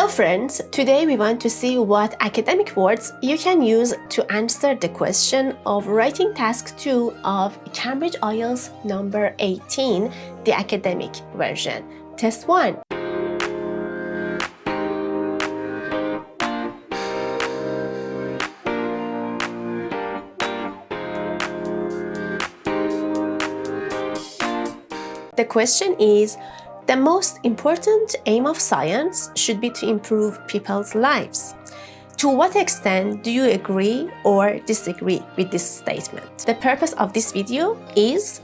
Hello friends, today we want to see what academic words you can use to answer the question of writing task 2 of Cambridge IELTS number 18, the academic version. Test 1. The question is, the most important aim of science should be to improve people's lives. To what extent do you agree or disagree with this statement? The purpose of this video is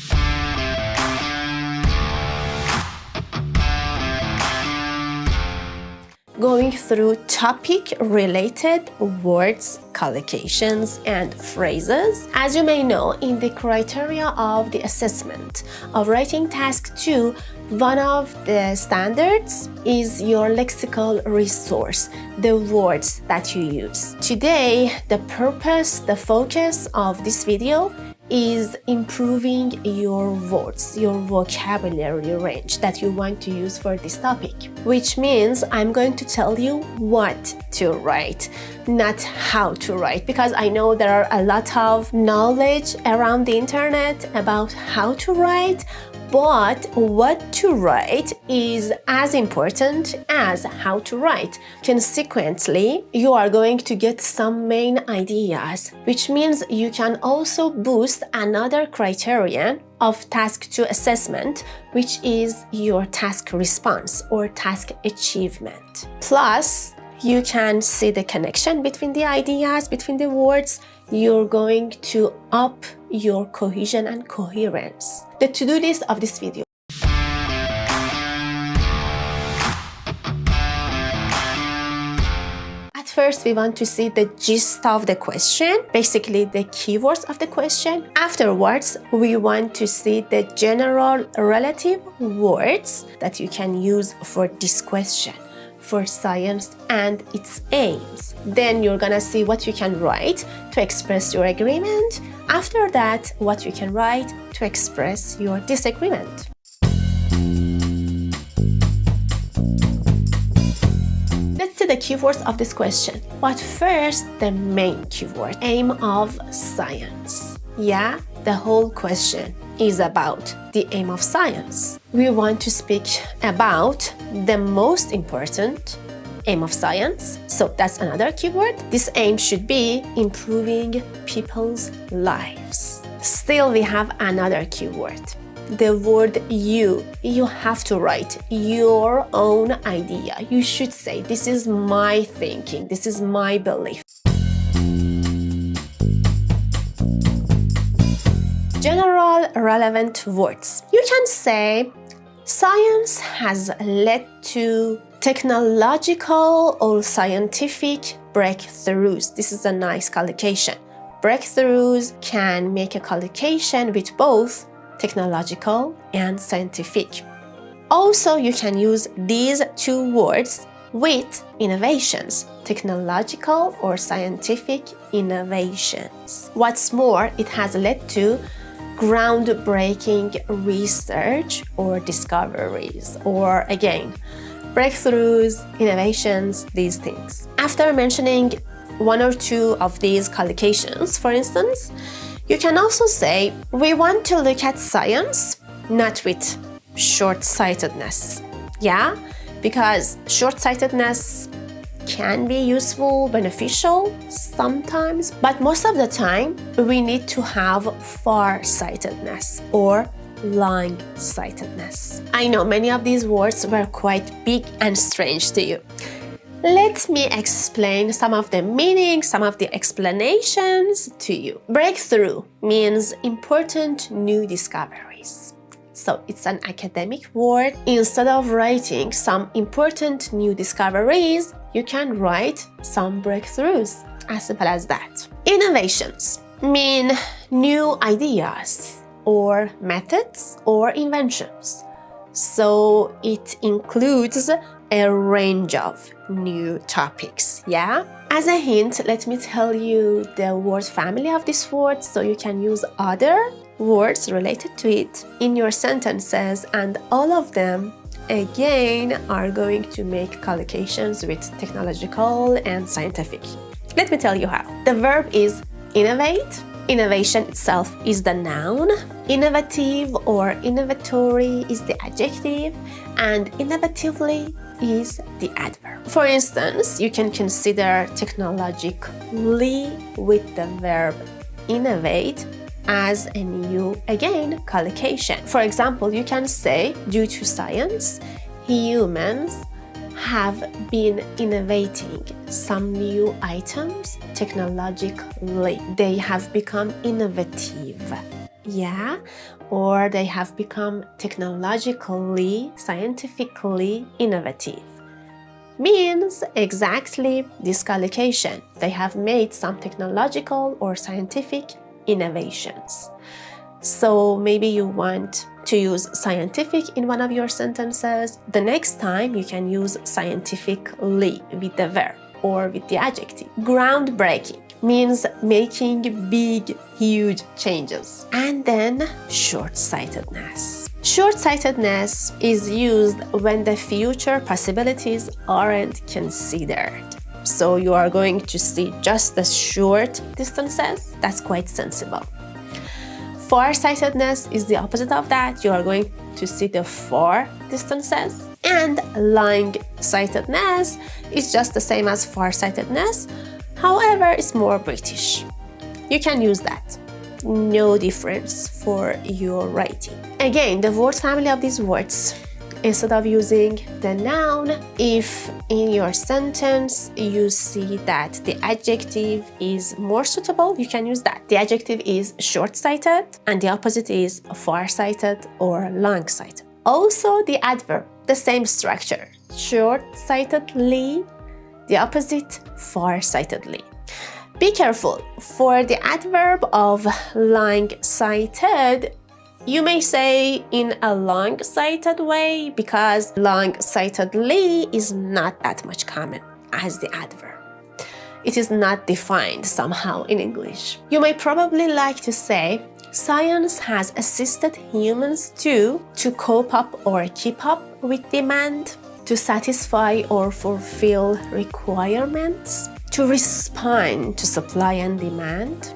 going through topic-related words, collocations, and phrases. As you may know, in the criteria of the assessment of writing task 2, one of the standards is your lexical resource, the words that you use. Today, the purpose, the focus of this video is improving your words, your vocabulary range that you want to use for this topic, which means I'm going to tell you what to write, not how to write, because I know there are a lot of knowledge around the internet about how to write, but what to write is as important as how to write. Consequently, you are going to get some main ideas, which means you can also boost another criterion of task 2 assessment, which is your task response or task achievement. Plus, you can see the connection between the ideas, between the words. You're going to up your cohesion and coherence. The to-do list of this video. At first, we want to see the gist of the question, basically the keywords of the question. Afterwards, we want to see the general relative words that you can use for this question, for science and its aims. Then you're gonna see what you can write to express your agreement. After that, what you can write to express your disagreement. Let's see the keywords of this question. But first, the main keyword, aim of science. Yeah, the whole question is about the aim of science. We want to speak about the most important aim of science. So that's another keyword. This aim should be improving people's lives. Still, we have another keyword. The word you have to write your own idea. You should say, this is my thinking, this is my belief. General relevant words. You can say, science has led to technological or scientific breakthroughs. This is a nice collocation. Breakthroughs can make a collocation with both technological and scientific. Also, you can use these two words with innovations, technological or scientific innovations. What's more, it has led to groundbreaking research or discoveries, or again, breakthroughs, innovations, these things. After mentioning one or two of these collocations, for instance, you can also say, we want to look at science, not with short-sightedness. Yeah? Because short-sightedness can be useful, beneficial sometimes, but most of the time we need to have far-sightedness or long-sightedness. I know many of these words were quite big and strange to you. Let me explain some of the meanings, some of the explanations to you. Breakthrough means important new discoveries. So it's an academic word. Instead of writing some important new discoveries, you can write some breakthroughs. As simple as that. Innovations mean new ideas or methods or inventions. So it includes a range of new topics, yeah? As a hint, let me tell you the word family of this word so you can use other words related to it in your sentences, and all of them again are going to make collocations with technological and scientific. Let me tell you how. The verb is innovate. Innovation itself is the noun. Innovative or innovatory is the adjective, and innovatively is the adverb. For instance, you can consider technologically with the verb innovate as a new, again, collocation. For example, you can say, due to science, humans have been innovating some new items technologically. They have become innovative. Yeah, or they have become technologically, scientifically innovative. Means exactly this collocation. They have made some technological or scientific innovations. So maybe you want to use scientific in one of your sentences. The next time you can use scientifically with the verb or with the adjective. Groundbreaking means making big, huge changes. And then short-sightedness. Short-sightedness is used when the future possibilities aren't considered. So you are going to see just the short distances. That's quite sensible. Far-sightedness is the opposite of that. You are going to see the far distances. And long-sightedness is just the same as far-sightedness. However, it's more British. You can use that. No difference for your writing. Again, the word family of these words. Instead of using the noun, if in your sentence you see that the adjective is more suitable, you can use that. The adjective is short-sighted and the opposite is far-sighted or long-sighted. Also, the adverb, the same structure. Short-sightedly, the opposite, far-sightedly. Be careful. For the adverb of long-sighted, you may say in a long-sighted way because long-sightedly is not that much common as the adverb. It is not defined somehow in English. You may probably like to say, science has assisted humans to cope up or keep up with demand, to satisfy or fulfill requirements, to respond to supply and demand,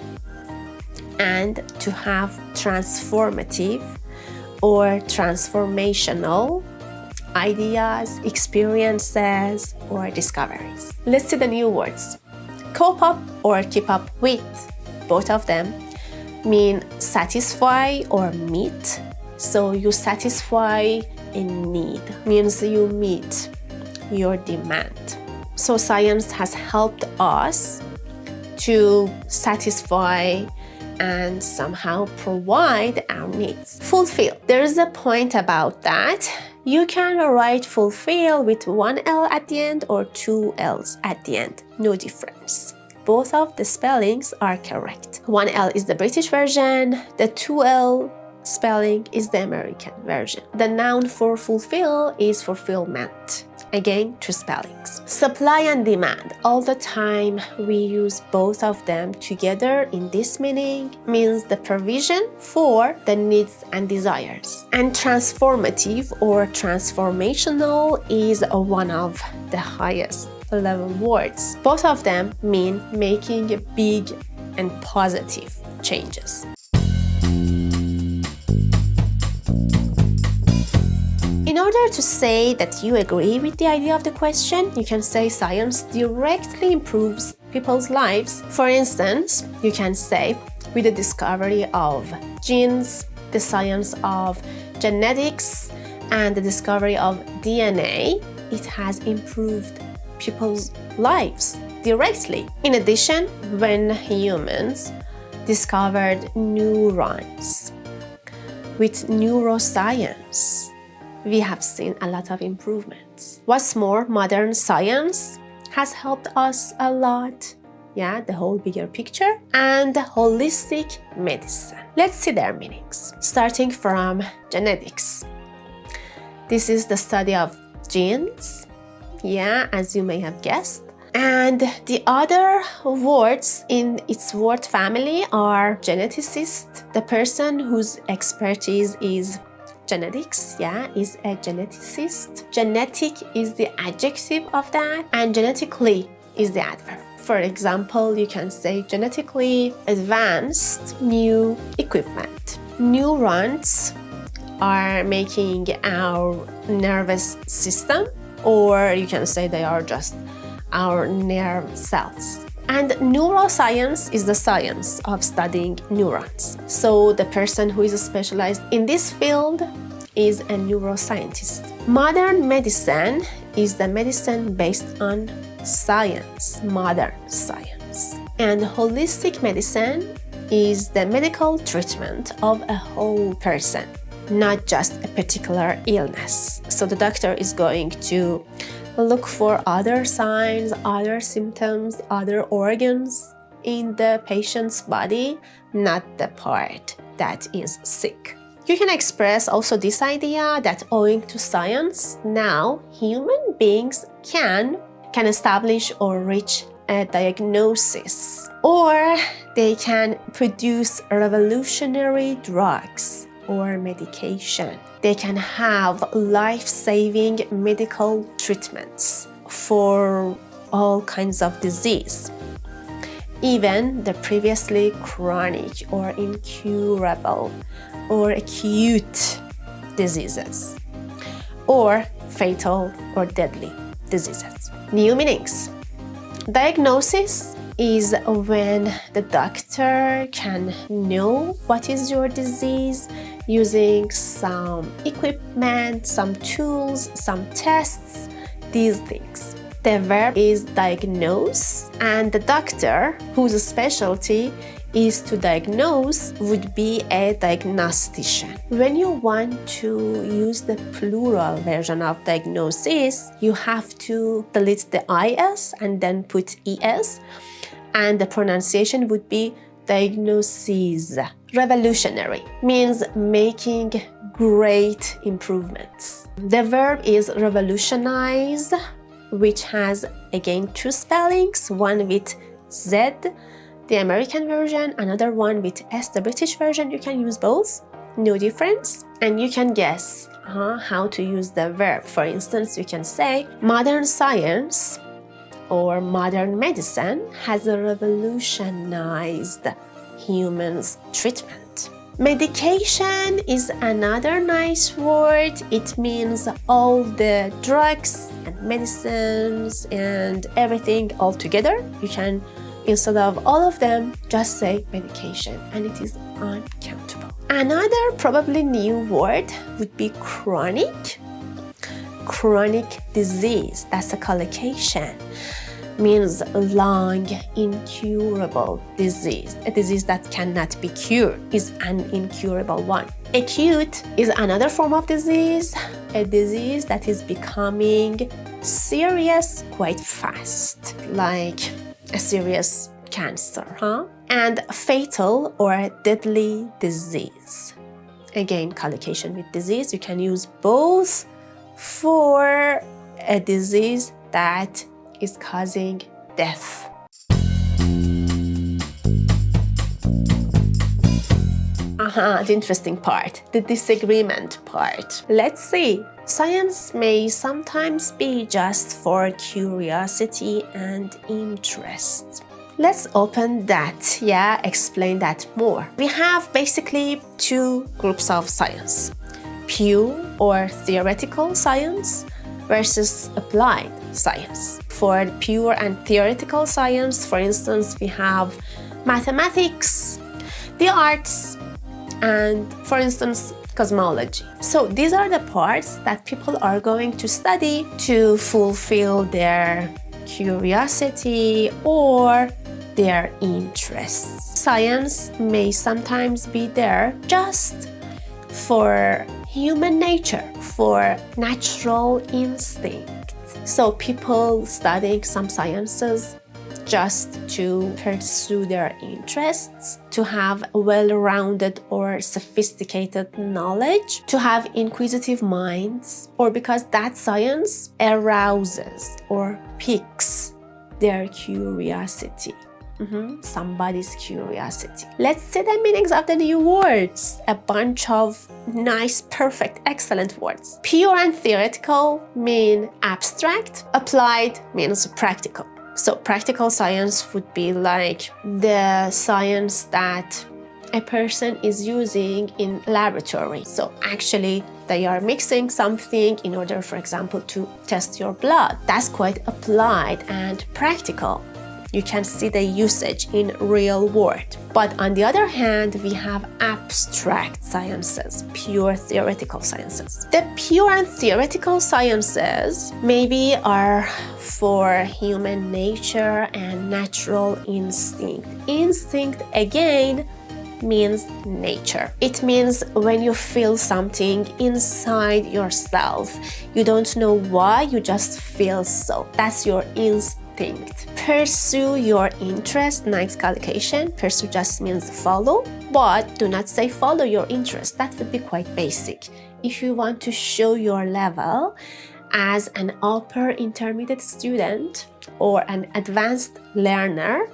and to have transformative or transformational ideas, experiences, or discoveries. Let's see the new words. Cope up or keep up with. Both of them mean satisfy or meet. So you satisfy a need, means you meet your demand. So science has helped us to satisfy and somehow provide our needs. Fulfill. There is a point about that. You can write fulfill with one L at the end or two L's at the end. No difference. Both of the spellings are correct. One L is the British version. The two L spelling is the American version. The noun for fulfill is fulfillment. Again, two spellings. Supply and demand. All the time we use both of them together in this meaning, means the provision for the needs and desires. And transformative or transformational is one of the highest level words. Both of them mean making big and positive changes. In order to say that you agree with the idea of the question, you can say science directly improves people's lives. For instance, you can say, with the discovery of genes, the science of genetics, and the discovery of DNA, it has improved people's lives directly. In addition, when humans discovered neurons with neuroscience, we have seen a lot of improvements. What's more, modern science has helped us a lot. Yeah, the whole bigger picture and holistic medicine. Let's see their meanings. Starting from genetics. This is the study of genes. Yeah, as you may have guessed. And the other words in its word family are geneticist, the person whose expertise is genetics, is a geneticist. Genetic is the adjective of that, and genetically is the adverb. For example, you can say genetically advanced new equipment. Neurons are making our nervous system, or you can say they are just our nerve cells. And neuroscience is the science of studying neurons. So the person who is specialized in this field is a neuroscientist. Modern medicine is the medicine based on science, modern science. And holistic medicine is the medical treatment of a whole person, not just a particular illness. So the doctor is going to look for other signs, other symptoms, other organs in the patient's body, not the part that is sick. You can express also this idea that owing to science, now human beings can establish or reach a diagnosis, or they can produce revolutionary drugs or medication. They can have life-saving medical treatments for all kinds of disease, even the previously chronic or incurable or acute diseases, or fatal or deadly diseases. New meanings. Diagnosis is when the doctor can know what is your disease using some equipment, some tools, some tests, these things. The verb is diagnose, and the doctor, whose specialty is to diagnose, would be a diagnostician. When you want to use the plural version of diagnosis, you have to delete the is and then put es, and the pronunciation would be diagnoses. Revolutionary means making great improvements. The verb is revolutionize, which has again two spellings, one with Z, the American version, another one with S, the British version. You can use both, no difference. And you can guess how to use the verb. For instance, you can say modern science or modern medicine has revolutionized humans' treatment. Medication is another nice word. It means all the drugs and medicines and everything all together. You can, instead of all of them, just say medication, and it is uncountable. Another probably new word would be chronic. Chronic disease, that's a collocation, means long, incurable disease. A disease that cannot be cured is an incurable one. Acute is another form of disease, a disease that is becoming serious quite fast, like a serious cancer, And fatal or deadly disease. Again, collocation with disease. You can use both for a disease that is causing death. The interesting part, the disagreement part. Let's see. Science may sometimes be just for curiosity and interest. Let's open that, explain that more. We have basically two groups of science. Pure or theoretical science versus applied science. For pure and theoretical science, for instance, we have mathematics, the arts, and, for instance, cosmology. So these are the parts that people are going to study to fulfill their curiosity or their interests. Science may sometimes be there just for human nature, for natural instinct. So people studying some sciences just to pursue their interests, to have well-rounded or sophisticated knowledge, to have inquisitive minds, or because that science arouses or piques their curiosity. Somebody's curiosity. Let's see the meanings of the new words. A bunch of nice, perfect, excellent words. Pure and theoretical mean abstract. Applied means practical. So practical science would be like the science that a person is using in laboratory. So actually they are mixing something in order, for example, to test your blood. That's quite applied and practical. You can see the usage in real world. But on the other hand, we have abstract sciences, pure theoretical sciences. The pure and theoretical sciences maybe are for human nature and natural instinct. Instinct, again, means nature. It means when you feel something inside yourself. You don't know why, you just feel so. That's your instinct. Pursue your interest, nice collocation. Pursue just means follow, but do not say follow your interest. That would be quite basic. If you want to show your level as an upper intermediate student or an advanced learner,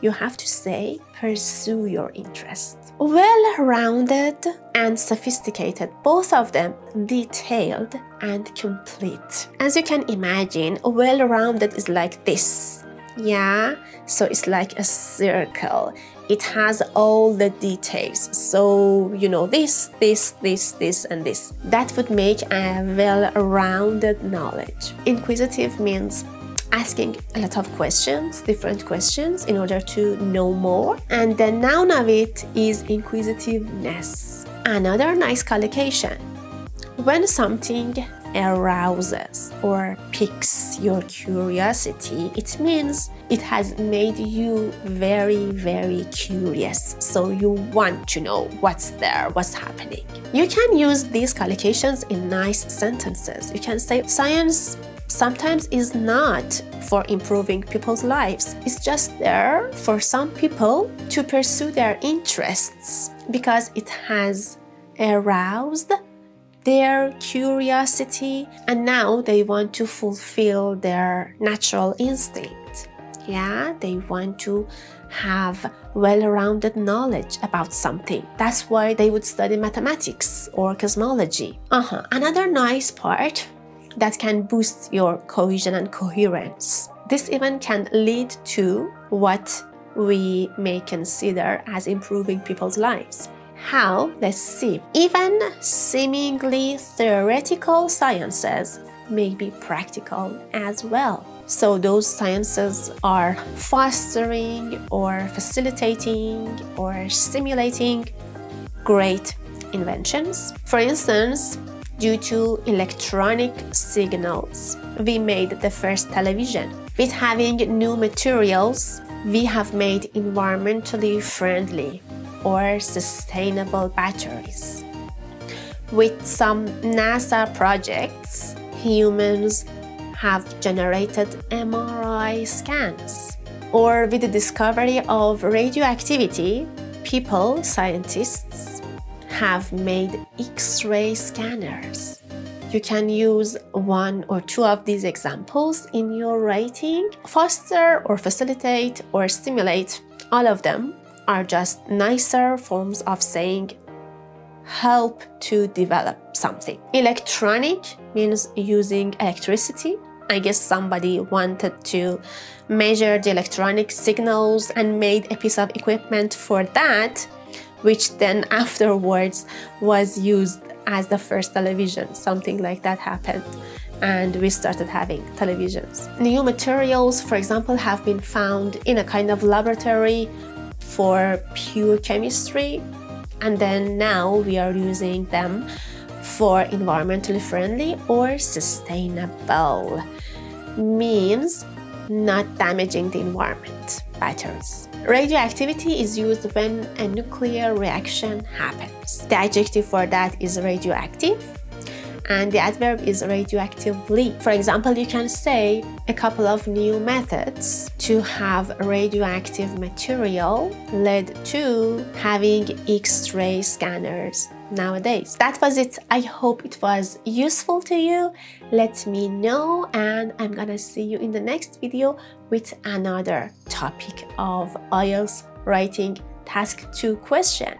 you have to say pursue your interest. Well-rounded and sophisticated, both of them detailed and complete. As you can imagine, well-rounded is like this. Yeah, so it's like a circle. It has all the details. So, you know, this, and this. That would make a well-rounded knowledge. Inquisitive means asking a lot of questions, different questions, in order to know more. And the noun of it is inquisitiveness. Another nice collocation. When something arouses or piques your curiosity, it means it has made you very, very curious. So you want to know what's there, what's happening. You can use these collocations in nice sentences. You can say, science sometimes is not for improving people's lives. It's just there for some people to pursue their interests because it has aroused their curiosity and now they want to fulfill their natural instinct. Yeah, they want to have well-rounded knowledge about something. That's why they would study mathematics or cosmology. Another nice part that can boost your cohesion and coherence. This even can lead to what we may consider as improving people's lives. How? Let's see. Even seemingly theoretical sciences may be practical as well. So those sciences are fostering or facilitating or stimulating great inventions. For instance, due to electronic signals, we made the first television. With having new materials, we have made environmentally friendly or sustainable batteries. With some NASA projects, humans have generated MRI scans. Or with the discovery of radioactivity, people, scientists, have made X-ray scanners. You can use one or two of these examples in your writing. Foster or facilitate or stimulate, all of them are just nicer forms of saying help to develop something. Electronic means using electricity. I guess somebody wanted to measure the electronic signals and made a piece of equipment for that, which then afterwards was used as the first television. Something like that happened and we started having televisions. New materials, for example, have been found in a kind of laboratory for pure chemistry, and then now we are using them for environmentally friendly or sustainable. Means not damaging the environment. Batteries. Radioactivity is used when a nuclear reaction happens. The adjective for that is radioactive, and the adverb is radioactively. For example, you can say a couple of new methods to have radioactive material led to having X-ray scanners nowadays. That was it. I hope it was useful to you. Let me know, and I'm gonna see you in the next video with another topic of IELTS writing task 2 question.